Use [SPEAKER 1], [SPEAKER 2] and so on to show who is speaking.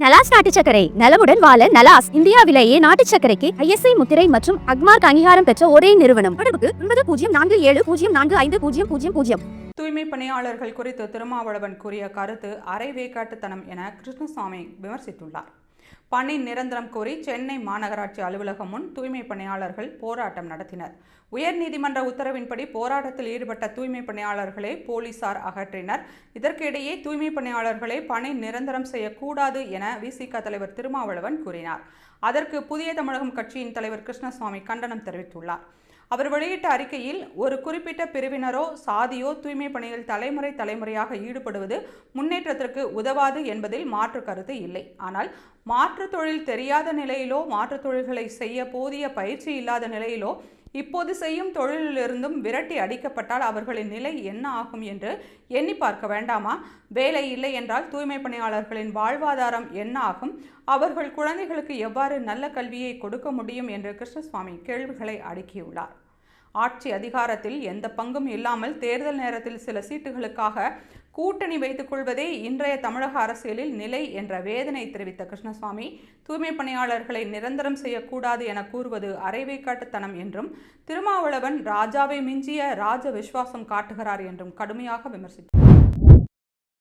[SPEAKER 1] நலாஸ் நாட்டு சர்க்கரை நலமுடன் வாழ நலாஸ் இந்தியாவிலேயே நாட்டு சர்க்கரைக்கு ISI முத்திரை மற்றும் அக்மார்க் அங்கீகாரம் பெற்ற ஒரே நிறுவனம். தொடர்புக்கு 9047045000.
[SPEAKER 2] தூய்மை பணியாளர்கள் குறித்து திருமாவளவன் கூறிய கருத்து அரைவேக்காட்டுத்தனம் என கிருஷ்ணசாமி விமர்சித்துள்ளார். பணி நிரந்தரம் கோரி சென்னை மாநகராட்சி அலுவலகம் முன் தூய்மை பணியாளர்கள் போராட்டம் நடத்தினர். உயர்நீதிமன்ற உத்தரவின்படி போராட்டத்தில் ஈடுபட்ட தூய்மை பணியாளர்களை போலீசார் அகற்றினர். இதற்கிடையே தூய்மை பணியாளர்களை பணி நிரந்தரம் செய்யக்கூடாது என விசிக தலைவர் திருமாவளவன் கூறினார். அதற்கு புதிய தமிழகம் கட்சியின் தலைவர் கிருஷ்ணசாமி கண்டனம் தெரிவித்துள்ளார். அவர் வெளியிட்ட அறிக்கையில், ஒரு குறிப்பிட்ட பிரிவினரோ சாதியோ தூய்மை பணியில் தலைமுறையாக ஈடுபடுவது முன்னேற்றத்திற்கு உதவாது என்பதில் மாற்று கருத்து இல்லை. ஆனால் மாற்று தொழில் தெரியாத நிலையிலோ மாற்று தொழில்களை செய்ய போதிய பயிற்சி இல்லாத நிலையிலோ இப்போது செய்யும் தொழிலிலிருந்தும் விரட்டி அடிக்கப்பட்டால் அவர்களின் நிலை என்ன ஆகும் என்று எண்ணி பார்க்க வேண்டாமா? வேலை இல்லை என்றால் தூய்மை பணியாளர்களின் வாழ்வாதாரம் என்ன ஆகும்? அவர்கள் குழந்தைகளுக்கு எவ்வாறு நல்ல கல்வியை கொடுக்க முடியும் என்று கிருஷ்ணசாமி கேள்விகளை அடுக்கியுள்ளார். ஆட்சி அதிகாரத்தில் எந்த பங்கும் இல்லாமல் தேர்தல் நேரத்தில் சில சீட்டுகளுக்காக கூட்டணி வைத்துக் கொள்வதே இன்றைய தமிழக அரசியலில் நிலை என்ற வேதனை தெரிவித்த கிருஷ்ணசாமி, தூய்மை பணியாளர்களை நிரந்தரம் செய்யக்கூடாது என கூறுவது அரைவேக்காட்டுத்தனம் என்றும், திருமாவளவன் ராஜாவை மிஞ்சிய ராஜ விசுவாசம் காட்டுகிறார் என்றும் கடுமையாக விமர்சித்தார்.